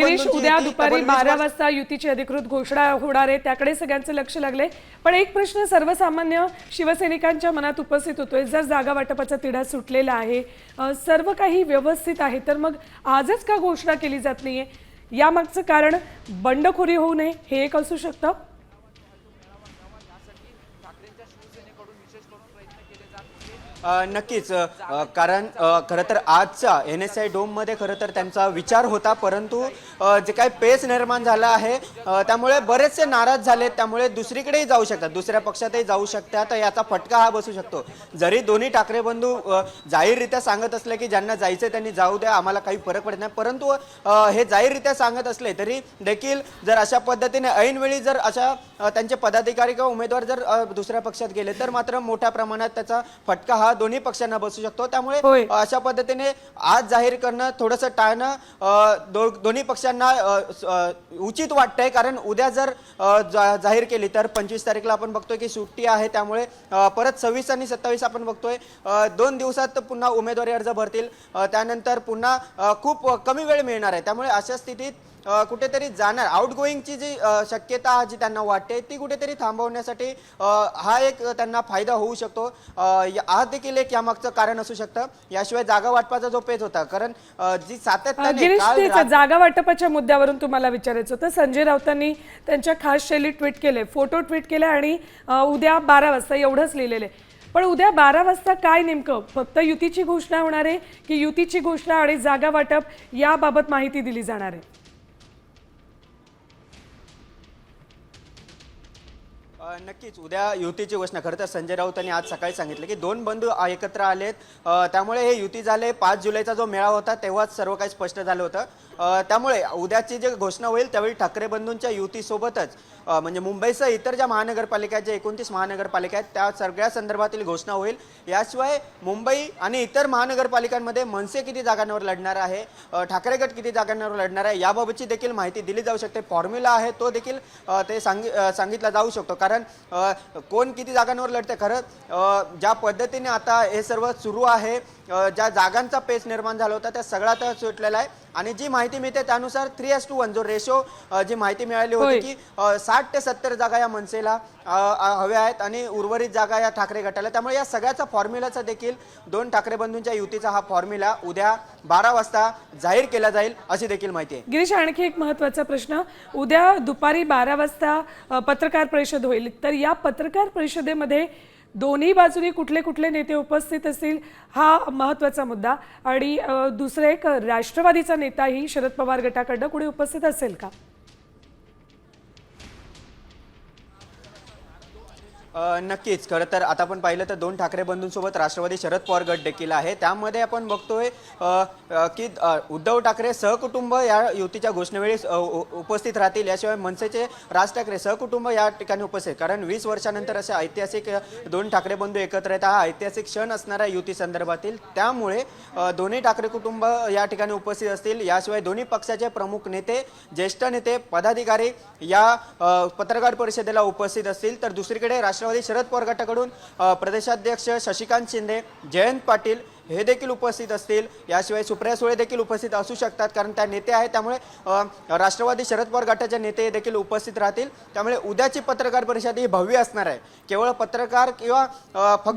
गिरीश, उद्या दुपारी 12 वाजता युतीची अधिकृत घोषणा होणार आहे, त्याकडे सगळ्यांचं लक्ष लागले। पण एक प्रश्न सर्वसामान्य शिवसैनिकांच्या मनात उपस्थित होतोय, जर जागा वाटपाचा तिढा सुटलेला आहे, सर्व काही व्यवस्थित आहे, तर मग आजच का घोषणा केली जात नाहीये? यामागचं कारण बंडखोरी होऊ नये हे एक असू शकतं। नक्कीच, कारण खरं तर आजच्या NSI डोम मध्ये खरं तर त्यांचा विचार होता, परंतु जे काही पेच निर्माण झाला आहे त्यामुळे बरेचसे नाराज झाले, त्यामुळे दुसरीकडेही जाऊ शकतात, दुसऱ्या पक्षातही जाऊ शकतात, याचा फटका हा बसू शकतो। जरी दोन्ही ठाकरे बंधू जाहीररित्या सांगत असले की ज्यांना जायचं त्यांनी जाऊ द्या, आम्हाला काही फरक पडत नाही, परंतु हे जाहीररित्या सांगत असले तरी देखील जर अशा पद्धतीने ऐनवेळी जर अशा त्यांचे पदाधिकारी किंवा उमेदवार जर दुसऱ्या पक्षात गेले तर मात्र मोठ्या प्रमाणात त्याचा फटका हा दोन्ही पक्षांना बसू शकतो। त्यामुळे अशा पद्धतीने आज जाहीर करणं थोडंसं टाळणं दोन्ही पक्षांना उचित वाटतंय, कारण उद्या जर जाहीर केली तर 25 तारीखला आपण बघतोय की सुट्टी आहे, त्यामुळे परत 26 आणि 27 आपण बघतोय 2 दिवसात पुन्हा उमेदवारी अर्ज भरतील, त्यानंतर पुन्हा खूप कमी वेळ मिळणार आहे। त्यामुळे अशा स्थितीत कुठेतरी जाणार आउटगोईंगची जी शक्यता जी त्यांना वाटते ती कुठेतरी थांबवण्यासाठी हा एक त्यांना फायदा होऊ शकतो। हा देखील एक यामागचं कारण असू शकतं। याशिवाय जागा वाटपाचा जो पेच होता, कारण जी सातत्याने जागा वाटपाच्या मुद्द्यावरून तुम्हाला विचारायचं होतं, संजय राऊतांनी त्यांच्या खास शैलीत ट्विट केले, फोटो ट्विट केले आणि उद्या 12 वाजता एवढंच लिहिलेले। पण उद्या 12 वाजता काय नेमकं फक्त युतीची घोषणा होणार आहे की युतीची घोषणा आणि जागा वाटप याबाबत माहिती दिली जाणार आहे? नक्कीच उद्या युतीची घोषणा। खरं तर संजय राऊतांनी आज सकाळी सांगितलं की दोन बंधू एकत्र आलेत, त्यामुळे हे युती झाले। 5 जुलैचा जो मेळावा होता तेव्हाच सर्व काही स्पष्ट झालं होतं, त्यामुळे उद्याची जी घोषणा होईल त्यावेळी ठाकरे बंधूंच्या युतीसोबतच म्हणजे मुंबईसह इतर ज्या महानगरपालिका आहेत, ज्या 29 महानगरपालिका आहेत त्या सगळ्या संदर्भातील घोषणा होईल। याशिवाय मुंबई आणि इतर महानगरपालिकांमध्ये मनसे किती जागांवर लढणार आहे, ठाकरे गट किती जागांवर लढणार आहे याबाबतची देखील माहिती दिली जाऊ शकते। फॉर्म्युला आहे तो देखील ते सांगितला जाऊ शकतो, कारण कोण किती जागांवर लढते। खरं ज्या पद्धतीने आता हे सर्व सुरू आहे, ज्या जागांचा पेच निर्माण झाला होता त्या सगळा आता सुटलेला आहे, आणि जी माहिती मिळते त्यानुसार 3:1 जो रेशो जी माहिती मिळाली होती की 60 ते 70 जागा या मनसेला हव्या आहेत आणि उर्वरित जागा या ठाकरे गटाला। त्यामुळे या सगळ्याचा फॉर्म्युलाचा देखील दोन ठाकरे बंधूंच्या युतीचा हा फॉर्म्युला उद्या 12 वाजता जाहीर केला जाईल अशी देखील माहिती आहे। गिरीश, आणखी एक महत्त्वाचा प्रश्न, उद्या दुपारी 12 वाजता पत्रकार परिषद होईल, तर या पत्रकार परिषदेमध्ये दोन्ही बाजूनी कुठले कुठले नेते उपस्थित असतील हा महत्त्वाचा मुद्दा, आणि दुसरे एक राष्ट्रवादीचा नेताही शरद पवार गटाकडनं कुणी उपस्थित असेल का? नक्कीच, खरं तर आता आपण पाहिलं तर दोन ठाकरे बंधूंसोबत राष्ट्रवादी शरद पवार गट देखील आहे। त्यामध्ये आपण बघतोय की उद्धव ठाकरे सहकुटुंब या युतीच्या घोषणेवेळी उपस्थित राहतील। याशिवाय मनसेचे राज ठाकरे सहकुटुंब या ठिकाणी उपस्थित, कारण 20 वर्षानंतर असे ऐतिहासिक दोन ठाकरे बंधू एकत्र आहेत, हा ऐतिहासिक क्षण असणारा युती संदर्भातील, त्यामुळे दोन्ही ठाकरे कुटुंब या ठिकाणी उपस्थित असतील। याशिवाय दोन्ही पक्षाचे प्रमुख नेते, ज्येष्ठ नेते, पदाधिकारी या पत्रकार परिषदेला उपस्थित असतील। तर दुसरीकडे राष्ट्रवादी शरद पवार गटाकडून प्रदेशाध्यक्ष शशिकांत शिंदे, जयंत पाटील हे देखील उपस्थित असतील। याशिवाय सुप्रिया सुळे देखील उपस्थित असू शकतात, कारण त्या नेते आहेत, त्यामुळे राष्ट्रवादी शरद पवार गटाचे नेते देखील उपस्थित राहतील। त्यामुळे उद्याची पत्रकार परिषद ही भव्य असणार आहे, केवळ पत्रकार किंवा फक्त